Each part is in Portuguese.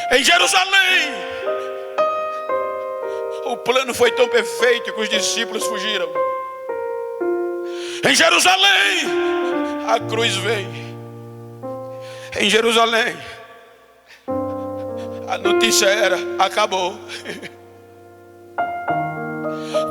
Em Jerusalém, o plano foi tão perfeito que os discípulos fugiram. Em Jerusalém, a cruz veio. Em Jerusalém, a notícia era: acabou.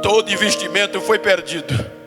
Todo investimento foi perdido.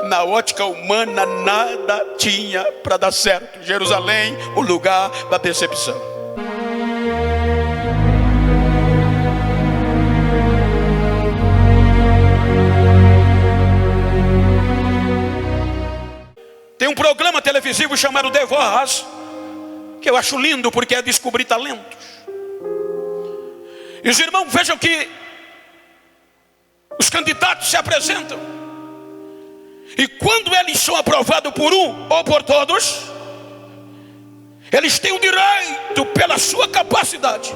Na ótica humana, nada tinha para dar certo. Jerusalém, o lugar da decepção. Tem um programa televisivo chamado The Voice, que eu acho lindo porque é descobrir talentos. E os irmãos, vejam que os candidatos se apresentam. E quando eles são aprovados por um ou por todos, eles têm o direito, pela sua capacidade,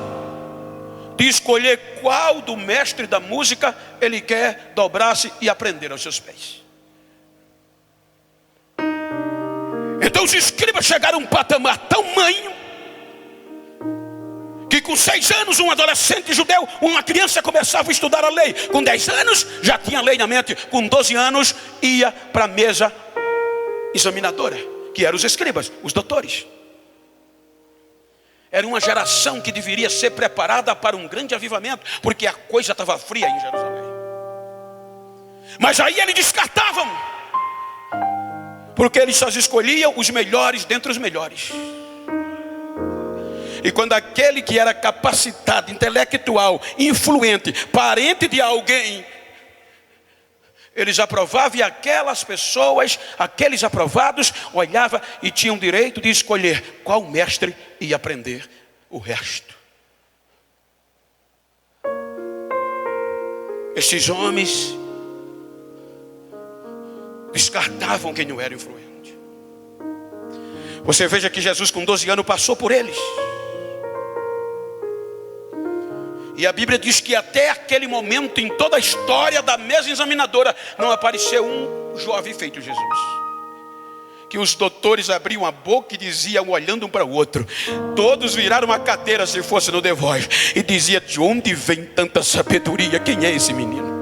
de escolher qual do mestre da música ele quer dobrar-se e aprender aos seus pés. Então os escribas chegaram a um patamar tamanho que com 6 anos um adolescente judeu, uma criança começava a estudar a lei. Com 10 anos já tinha lei na mente. Com 12 anos ia para a mesa examinadora, que eram os escribas, os doutores. Era uma geração que deveria ser preparada para um grande avivamento, porque a coisa estava fria em Jerusalém. Mas aí eles descartavam, porque eles só escolhiam os melhores dentre os melhores. E quando aquele que era capacitado, intelectual, influente, parente de alguém, eles aprovavam, e aquelas pessoas, aqueles aprovados, olhavam e tinham direito de escolher qual mestre ia aprender o resto. Esses homens descartavam quem não era influente. Você veja que Jesus com 12 anos passou por eles. E a Bíblia diz que até aquele momento, em toda a história da mesa examinadora, não apareceu um jovem feito Jesus. Que os doutores abriam a boca e diziam, olhando um para o outro, todos viraram uma cadeira se fosse no The Voice, e dizia: de onde vem tanta sabedoria? Quem é esse menino?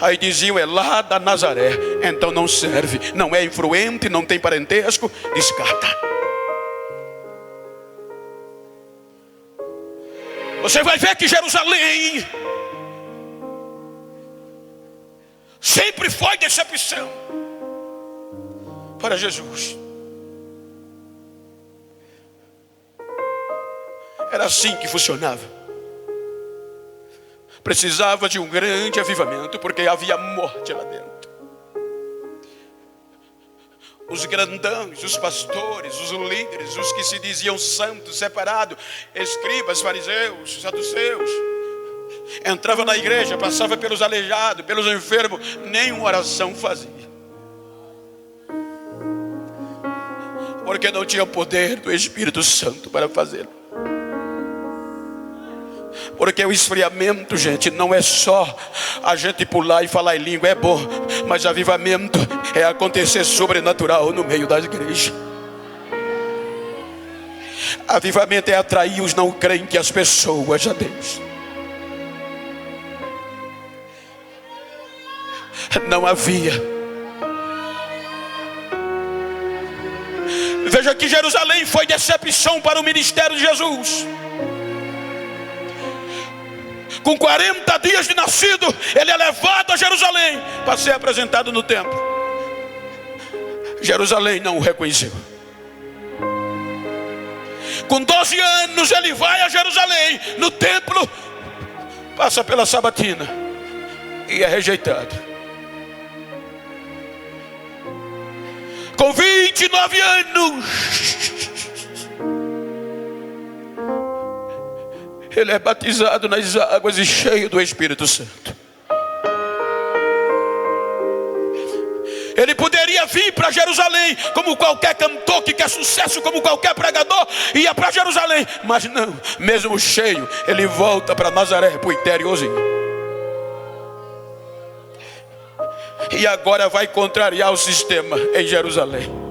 Aí diziam: é lá da Nazaré. Então não serve, não é influente, não tem parentesco, descarta. Você vai ver que Jerusalém sempre foi decepção para Jesus. Era assim que funcionava. Precisava de um grande avivamento, porque havia morte lá dentro. Os grandões, os pastores, os líderes, os que se diziam santos, separados, escribas, fariseus, saduceus, entrava na igreja, passava pelos aleijados, pelos enfermos, nem uma oração fazia, porque não tinha o poder do Espírito Santo para fazê-lo. Porque o esfriamento, gente, não é só a gente pular e falar em língua, é bom, mas avivamento é acontecer sobrenatural no meio das igrejas. Avivamento é atrair os não crentes, as pessoas a Deus. Não havia. Veja que Jerusalém foi decepção para o ministério de Jesus. Com 40 dias de nascido, ele é levado a Jerusalém para ser apresentado no templo. Jerusalém não o reconheceu. Com 12 anos ele vai a Jerusalém, no templo, passa pela sabatina e é rejeitado. Com 29 anos ele é batizado nas águas e cheio do Espírito Santo. Ele poderia vir para Jerusalém como qualquer cantor que quer sucesso, como qualquer pregador, ia para Jerusalém. Mas não, mesmo cheio, ele volta para Nazaré, para o interiorzinho. E agora vai contrariar o sistema em Jerusalém.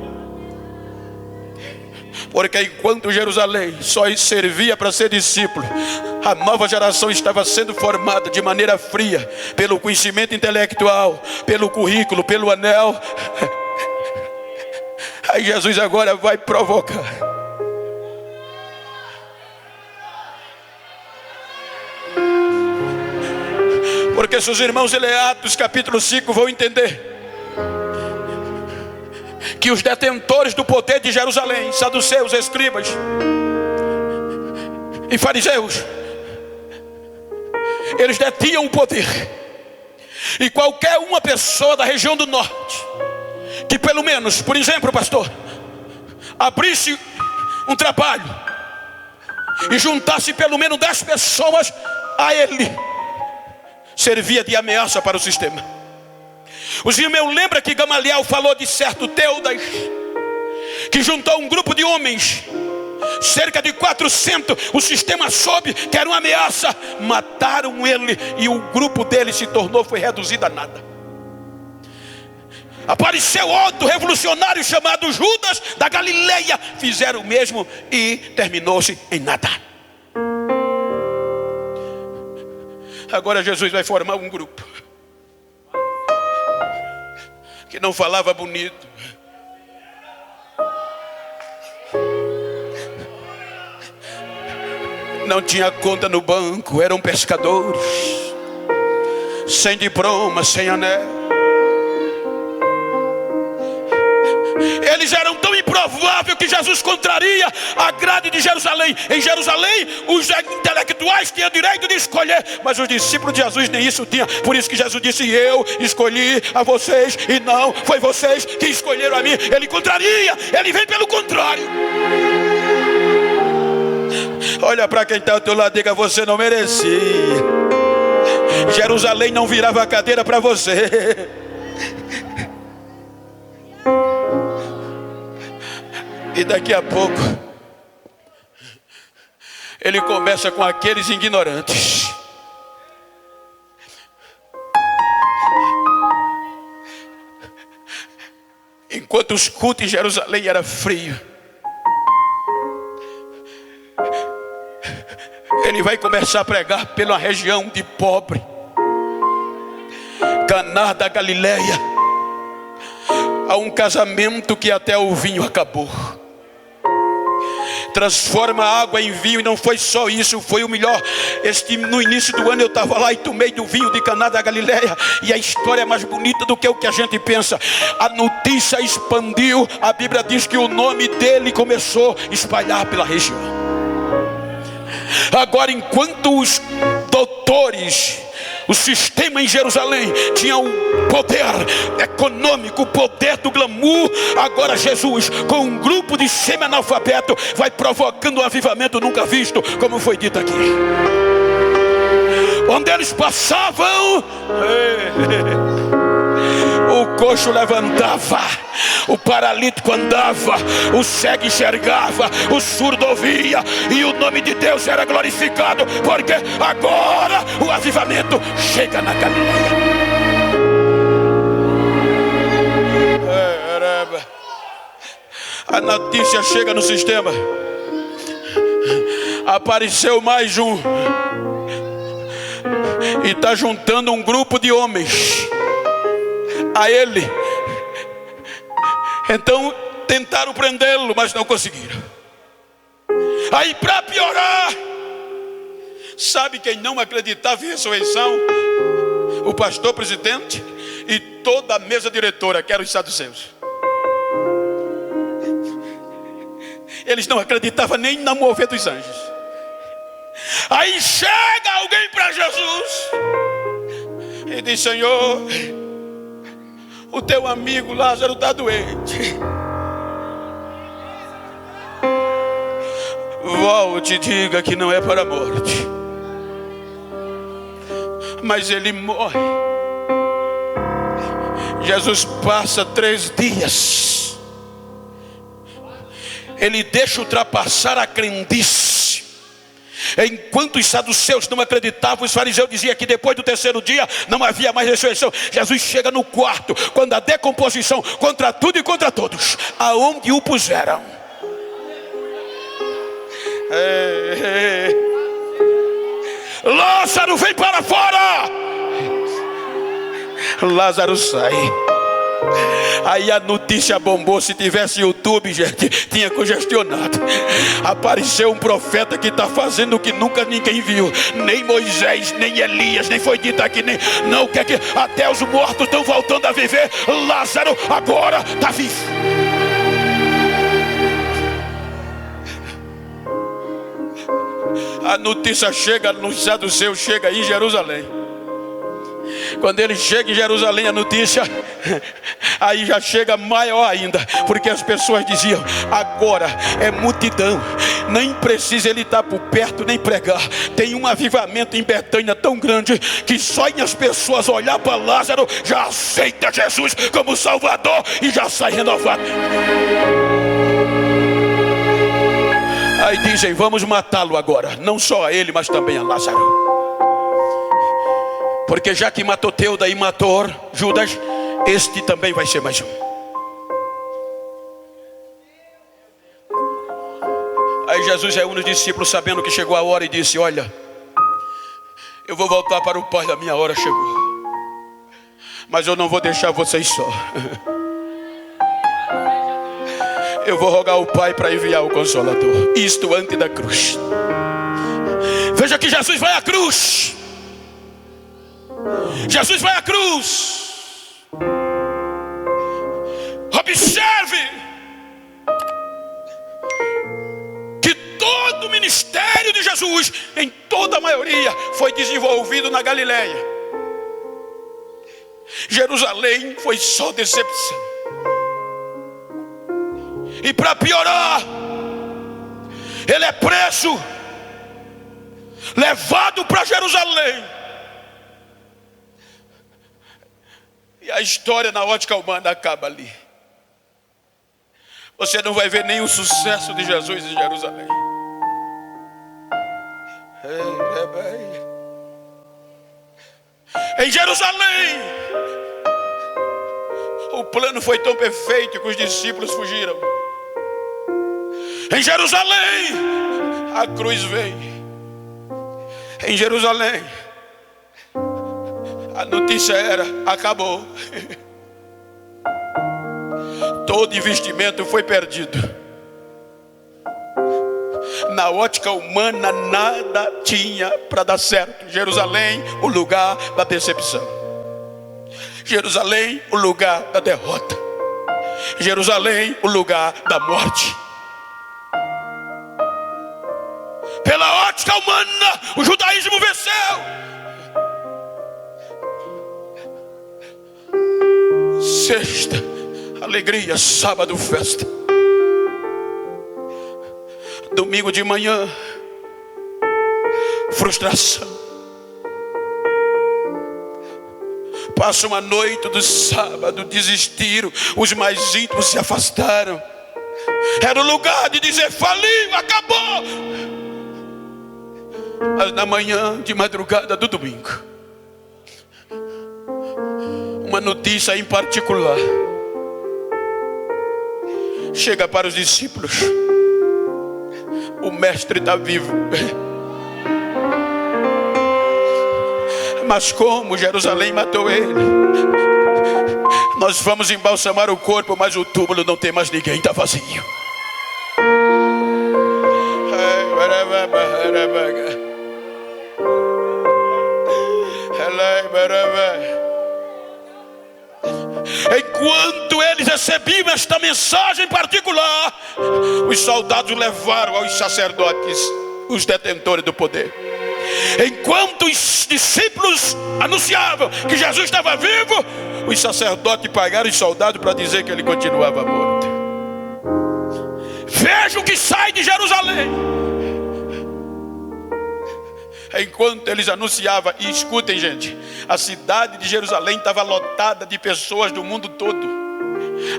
Porque enquanto Jerusalém só servia para ser discípulo, a nova geração estava sendo formada de maneira fria, pelo conhecimento intelectual, pelo currículo, pelo anel. Aí Jesus agora vai provocar. Porque se os irmãos de Atos capítulo 5 vão entender que os detentores do poder de Jerusalém, saduceus, escribas e fariseus, eles detinham o poder. E qualquer uma pessoa da região do norte que pelo menos, por exemplo, pastor, abrisse um trabalho e juntasse pelo menos 10 pessoas a ele, servia de ameaça para o sistema. Os irmãos lembram que Gamaliel falou de certo Teudas, que juntou um grupo de homens, cerca de 400, o sistema soube que era uma ameaça, mataram ele e o grupo dele foi reduzido a nada. Apareceu outro revolucionário chamado Judas da Galileia, fizeram o mesmo e terminou-se em nada. Agora Jesus vai formar um grupo que não falava bonito, não tinha conta no banco, eram pescadores, sem diploma, sem anel. Eles eram tão improváveis que Jesus contraria a grade de Jerusalém. Em Jerusalém, os intelectuais tinham direito de escolher, mas os discípulos de Jesus nem isso tinham. Por isso que Jesus disse: eu escolhi a vocês e não foi vocês que escolheram a mim. Ele contraria, ele vem pelo contrário. Olha para quem está ao teu lado, diga: você não merecia. Jerusalém não virava a cadeira para você. E daqui a pouco ele começa com aqueles ignorantes. Enquanto os cultos em Jerusalém eram frios, ele vai começar a pregar pela região de pobre, Caná da Galileia. Há um casamento que até o vinho acabou. Transforma a água em vinho. E não foi só isso, foi o melhor. No início do ano eu estava lá e tomei do vinho de Caná da Galileia. E a história é mais bonita do que o que a gente pensa. A notícia expandiu. A Bíblia diz que o nome dele começou a espalhar pela região. Agora, enquanto os doutores, o sistema em Jerusalém tinha o poder econômico, o poder do glamour, agora Jesus, com um grupo de semi-analfabeto, vai provocando um avivamento nunca visto, como foi dito aqui. Onde eles passavam, o coxo levantava, o paralítico andava, o cego enxergava, o surdo ouvia, e o nome de Deus era glorificado, porque agora o avivamento chega na Galileia. A notícia chega no sistema. Apareceu mais um, e está juntando um grupo de homens a ele. Então tentaram prendê-lo, mas não conseguiram. Aí, para piorar, sabe quem não acreditava em ressurreição? O pastor presidente e toda a mesa diretora, que eram os saduceus. Eles não acreditavam nem no mover dos anjos. Aí chega alguém para Jesus e diz: Senhor, o teu amigo Lázaro está doente. Volte e diga que não é para a morte. Mas ele morre. Jesus passa 3 dias. Ele deixa ultrapassar a crendice. Enquanto os saduceus não acreditavam, os fariseus diziam que depois do 3º dia não havia mais ressurreição. Jesus chega no quarto, quando a decomposição contra tudo e contra todos, aonde o puseram. Lázaro, vem para fora. Lázaro sai. Aí a notícia bombou. Se tivesse YouTube, gente, tinha congestionado. Apareceu um profeta que está fazendo o que nunca ninguém viu. Nem Moisés, nem Elias, nem foi dito aqui, nem não quer que até os mortos estão voltando a viver. Lázaro agora está vivo. A notícia chega nos saduceus, chega em Jerusalém. Quando ele chega em Jerusalém, a notícia aí já chega maior ainda, porque as pessoas diziam: agora é multidão, nem precisa ele estar por perto nem pregar. Tem um avivamento em Betânia tão grande que só em as pessoas olhar para Lázaro já aceita Jesus como Salvador e já sai renovado. Aí dizem: vamos matá-lo agora, não só a ele, mas também a Lázaro. Porque já que matou Teuda e matou Judas, este também vai ser mais um. Aí Jesus reúne os discípulos sabendo que chegou a hora e disse: olha, eu vou voltar para o Pai, a minha hora chegou. Mas eu não vou deixar vocês só. Eu vou rogar ao Pai para enviar o Consolador. Isto antes da cruz. Veja que Jesus vai à cruz. Jesus vai à cruz. Observe que todo o ministério de Jesus, em toda a maioria, foi desenvolvido na Galileia. Jerusalém foi só decepção. E para piorar, ele é preso, levado para Jerusalém. E a história na ótica humana acaba ali. Você não vai ver nenhum sucesso de Jesus em Jerusalém. Em Jerusalém, o plano foi tão perfeito que os discípulos fugiram. Em Jerusalém, a cruz veio. Em Jerusalém, a notícia era: acabou. Todo investimento foi perdido. Na ótica humana, nada tinha para dar certo. Jerusalém, o lugar da decepção. Jerusalém, o lugar da derrota. Jerusalém, o lugar da morte. Pela ótica humana, o judaísmo venceu. Sexta, alegria. Sábado, festa. Domingo de manhã, frustração. Passa uma noite do sábado, desistiram. Os mais íntimos se afastaram. Era o lugar de dizer: faliu, acabou. Mas na manhã de madrugada do domingo, uma notícia em particular chega para os discípulos: o mestre está vivo. Mas como Jerusalém matou ele? Nós vamos embalsamar o corpo, mas o túmulo não tem mais ninguém, está vazio. Enquanto eles recebiam esta mensagem particular, os soldados levaram aos sacerdotes, os detentores do poder. Enquanto os discípulos anunciavam que Jesus estava vivo, os sacerdotes pagaram os soldados para dizer que ele continuava morto. Veja o que sai de Jerusalém. Enquanto eles anunciavam, e escutem, gente, a cidade de Jerusalém estava lotada de pessoas do mundo todo.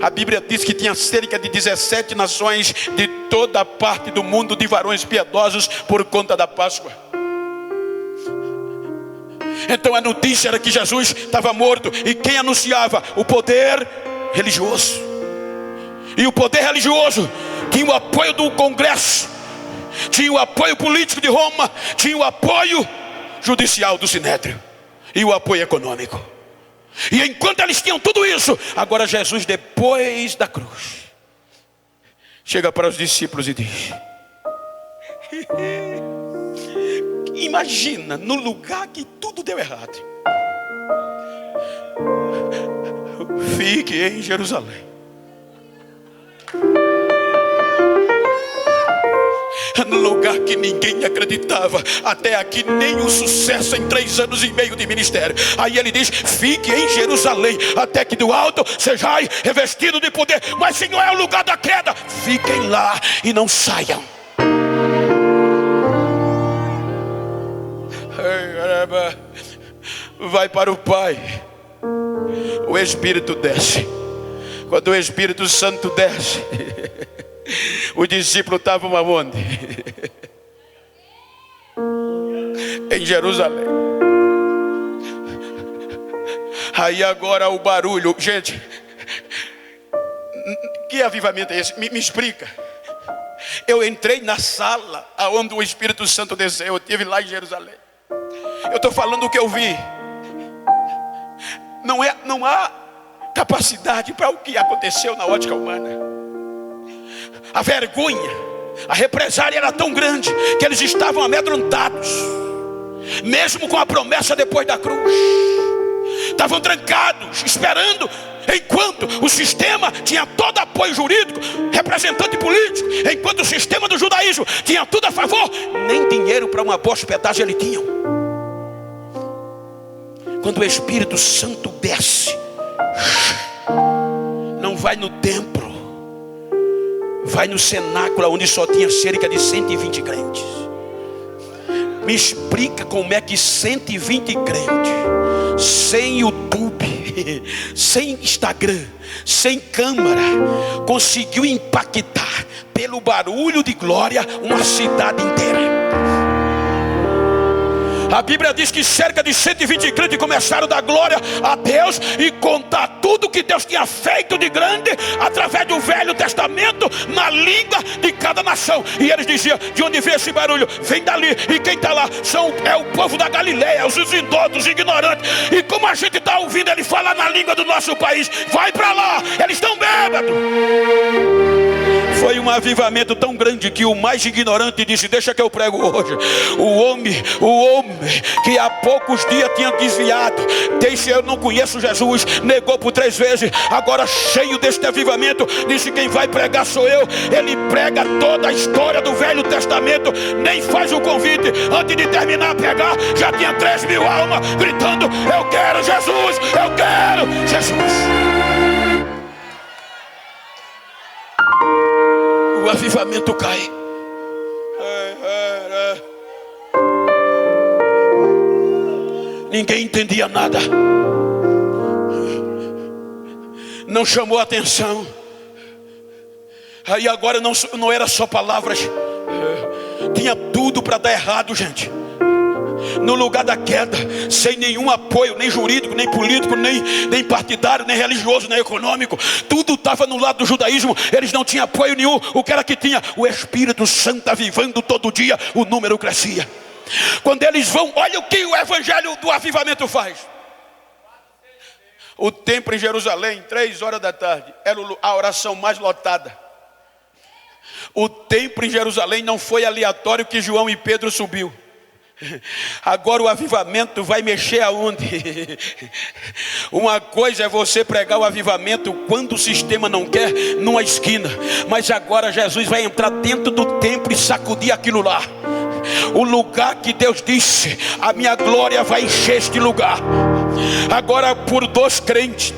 A Bíblia diz que tinha cerca de 17 nações de toda a parte do mundo, de varões piedosos, por conta da Páscoa. Então a notícia era que Jesus estava morto. E quem anunciava? O poder religioso. E o poder religioso tinha o apoio do Congresso. tinha o apoio político de Roma, tinha o apoio judicial do Sinédrio e o apoio econômico. E enquanto eles tinham tudo isso, agora Jesus, depois da cruz, chega para os discípulos e diz: imagina, no lugar que tudo deu errado, fique em Jerusalém. No lugar que ninguém acreditava, até aqui nem o sucesso em 3 anos e meio de ministério. Aí ele diz: fique em Jerusalém, até que do alto sejais revestido de poder. Mas se não é o lugar da queda, fiquem lá e não saiam. Vai para o Pai, o Espírito desce. Quando o Espírito Santo desce, os discípulos estavam aonde? Em Jerusalém. Aí agora o barulho. Gente, que avivamento é esse? Me explica. Eu entrei na sala onde o Espírito Santo desceu. Eu estive lá em Jerusalém. Eu estou falando o que eu vi. Não há capacidade para o que aconteceu na ótica humana. A vergonha, a represália era tão grande que eles estavam amedrontados, mesmo com a promessa depois da cruz. Estavam trancados, esperando, enquanto o sistema tinha todo apoio jurídico, representante político, enquanto o sistema do judaísmo tinha tudo a favor, nem dinheiro para uma boa hospedagem eles tinham. Quando o Espírito Santo desce, não vai no templo, vai no cenáculo, onde só tinha cerca de 120 crentes. Me explica como é que 120 crentes, sem YouTube, sem Instagram, sem câmera, conseguiu impactar pelo barulho de glória uma cidade inteira. A Bíblia diz que cerca de 120 crentes começaram a dar glória a Deus e contar tudo que Deus tinha feito de grande através do Velho Testamento na língua de cada nação. E eles diziam: de onde vem esse barulho? Vem dali. E quem está lá é o povo da Galileia, os idosos, os ignorantes. E como a gente está ouvindo ele falar na língua do nosso país, vai para lá, eles estão bêbados. Foi um avivamento tão grande que o mais ignorante disse: deixa que eu prego hoje. O homem que há poucos dias tinha desviado, deixa, eu não conheço Jesus, negou por 3 vezes, agora cheio deste avivamento, disse: quem vai pregar sou eu. Ele prega toda a história do Velho Testamento, nem faz o convite. Antes de terminar a pregar, já tinha 3.000 almas gritando: eu quero Jesus, eu quero Jesus. O avivamento cai. Ninguém entendia nada, não chamou atenção. Aí agora não era só palavras, tinha tudo para dar errado, gente. No lugar da queda, sem nenhum apoio, nem jurídico, nem político, nem partidário, nem religioso, nem econômico, tudo estava no lado do judaísmo. Eles não tinham apoio nenhum. O que era que tinha? O Espírito Santo avivando todo dia. O número crescia. Quando eles vão, olha o que o evangelho do avivamento faz. O templo em Jerusalém, 3 horas da tarde, era a oração mais lotada. O templo em Jerusalém não foi aleatório que João e Pedro subiu. Agora o avivamento vai mexer aonde? Uma coisa é você pregar o avivamento quando o sistema não quer, numa esquina. Mas agora Jesus vai entrar dentro do templo e sacudir aquilo lá. O lugar que Deus disse: a minha glória vai encher este lugar. Agora por 2 crentes,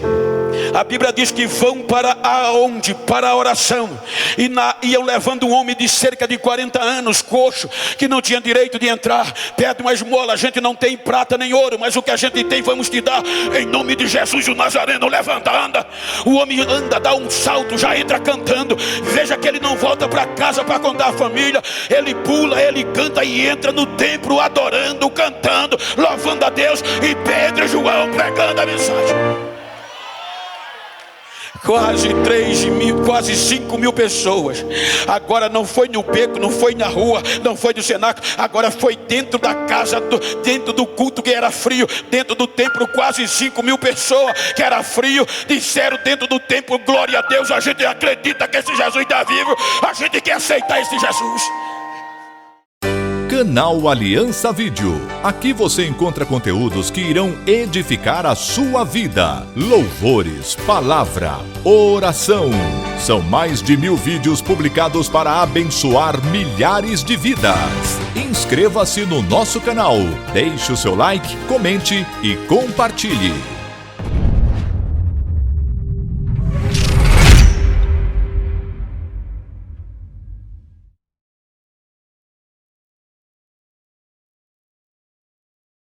a Bíblia diz que vão para aonde? Para a oração. E iam levando um homem de cerca de 40 anos, coxo, que não tinha direito de entrar. Pede uma esmola: a gente não tem prata nem ouro, mas o que a gente tem vamos te dar. Em nome de Jesus o Nazareno, levanta, anda. O homem anda, dá um salto, já entra cantando. Veja que ele não volta para casa para contar a família. Ele pula, ele canta e entra no templo adorando, cantando, louvando a Deus. E Pedro e João pregando a mensagem. quase 5 mil pessoas. Agora não foi no beco, não foi na rua, não foi no cenáculo, agora foi dentro da casa, dentro do culto que era frio, dentro do templo, quase 5 mil pessoas que era frio, disseram dentro do templo: glória a Deus, a gente acredita que esse Jesus está vivo, a gente quer aceitar esse Jesus. Canal Aliança Vídeo. Aqui você encontra conteúdos que irão edificar a sua vida. Louvores, palavra, oração. São mais de 1000 vídeos publicados para abençoar milhares de vidas. Inscreva-se no nosso canal, deixe o seu like, comente e compartilhe.